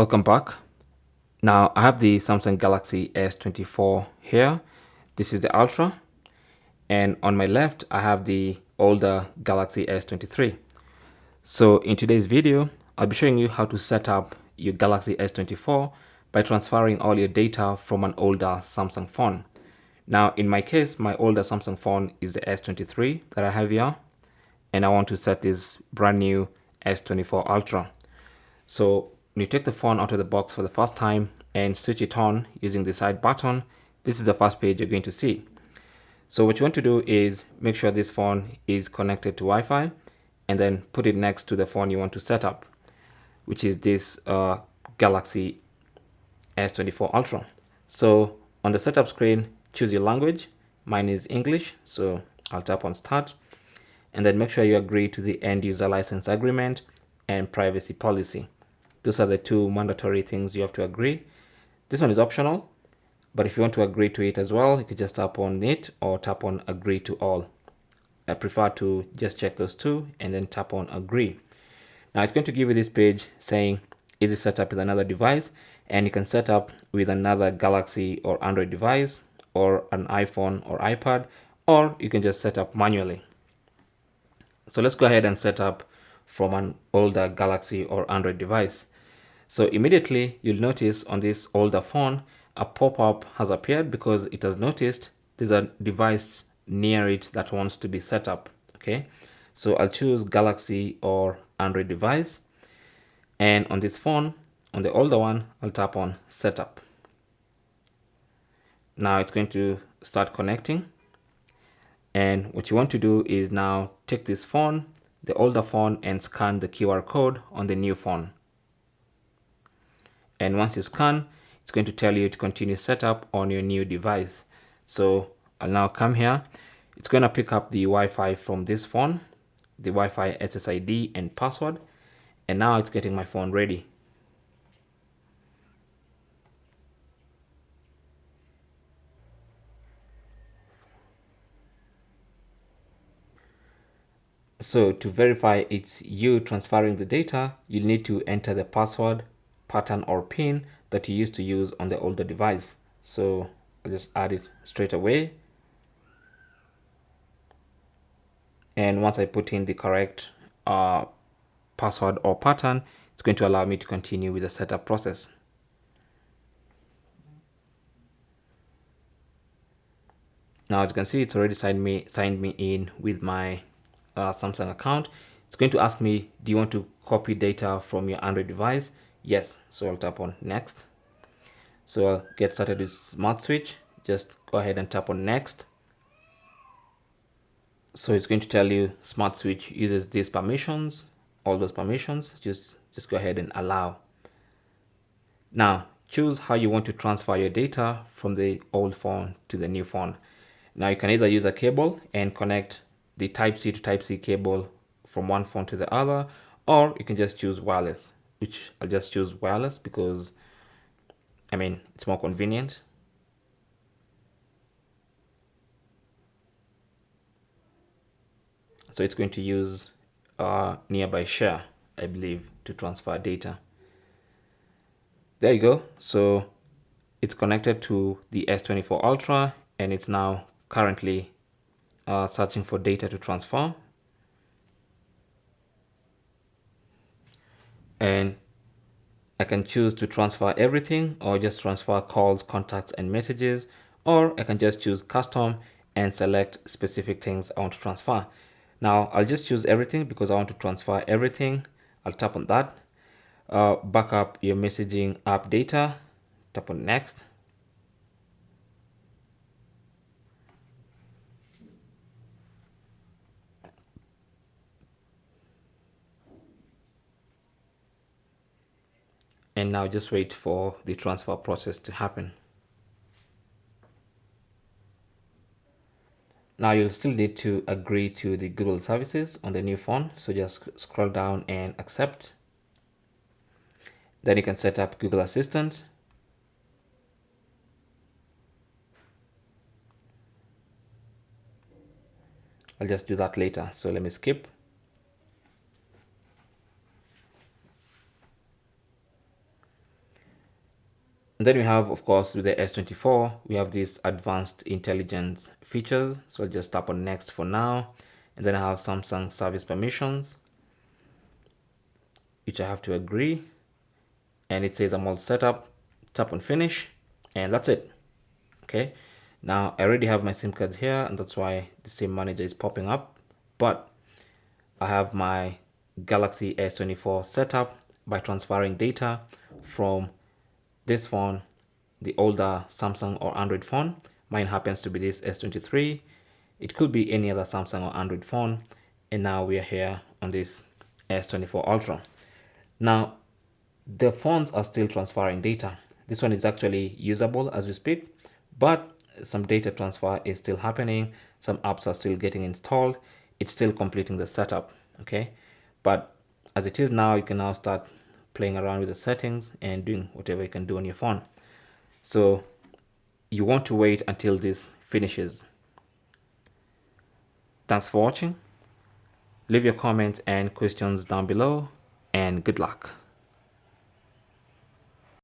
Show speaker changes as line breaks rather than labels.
Welcome back. Now I have the Samsung Galaxy S24 here. This is the Ultra, and on my left I have the older Galaxy S23. So in today's video, I'll be showing you how to set up your Galaxy S24 by transferring all your data from an older Samsung phone. Now in my case, my older Samsung phone is the S23 that I have here, and I want to set this brand new S24 Ultra. So when you take the phone out of the box for the first time and switch it on using the side button, this is the first page you're going to see. So what you want to do is make sure this phone is connected to Wi-Fi, and then put it next to the phone you want to set up, which is this Galaxy S24 Ultra. So on the setup screen, choose your language. Mine is English, so I'll tap on Start, and then make sure you agree to the end user license agreement and privacy policy. Those are the two mandatory things you have to agree. This one is optional, but if you want to agree to it as well, you can just tap on it or tap on agree to all. I prefer to just check those two and then tap on agree. Now it's going to give you this page saying easy setup with another device, and you can set up with another Galaxy or Android device or an iPhone or iPad, or you can just set up manually. So let's go ahead and set up from an older Galaxy or Android device. So immediately you'll notice on this older phone, a pop-up has appeared because it has noticed there's a device near it that wants to be set up. Okay, so I'll choose Galaxy or Android device, and on this phone, on the older one, I'll tap on setup. Now it's going to start connecting, and what you want to do is now take this phone, the older phone, and scan the QR code on the new phone. And once you scan, it's going to tell you to continue setup on your new device. So I'll now come here. It's going to pick up the Wi-Fi from this phone, the Wi-Fi SSID and password, and now it's getting my phone ready. So to verify it's you transferring the data, you'll need to enter the password, pattern, or PIN that you used to use on the older device. So I'll just add it straight away. And once I put in the correct password or pattern, it's going to allow me to continue with the setup process. Now, as you can see, it's already signed me in with my Samsung account. It's going to ask me, do you want to copy data from your Android device? Yes. So I'll tap on next. So I'll get started with Smart Switch. Just go ahead and tap on next. So it's going to tell you Smart Switch uses these permissions, all those permissions. Just go ahead and allow. Now choose how you want to transfer your data from the old phone to the new phone. Now you can either use a cable and connect the Type-C to Type-C cable from one phone to the other, or you can just choose wireless, which I'll just choose wireless because it's more convenient. So it's going to use nearby share, I believe, to transfer data. There you go. So it's connected to the S24 Ultra, and it's now currently searching for data to transfer. And I can choose to transfer everything or just transfer calls, contacts, and messages, or I can just choose custom and select specific things I want to transfer. Now I'll just choose everything because I want to transfer everything. I'll tap on that. Backup your messaging app data, tap on next. And now just wait for the transfer process to happen. Now you'll still need to agree to the Google services on the new phone. So just scroll down and accept. Then you can set up Google Assistant. I'll just do that later. So let me skip. And then we have, of course, with the S24, we have these advanced intelligence features. So I'll just tap on next for now. And then I have Samsung service permissions, which I have to agree. And it says I'm all set up. Tap on finish, and that's it. Okay. Now I already have my SIM cards here, and that's why the SIM manager is popping up. But I have my Galaxy S24 set up by transferring data from this phone, the older Samsung or Android phone. Mine happens to be this S23. It could be any other Samsung or Android phone. And now we are here on this S24 Ultra. Now, the phones are still transferring data. This one is actually usable as we speak, but some data transfer is still happening. Some apps are still getting installed. It's still completing the setup. Okay. But as it is now, you can now start playing around with the settings and doing whatever you can do on your phone. So you want to wait until this finishes. Thanks for watching. Leave your comments and questions down below, and good luck.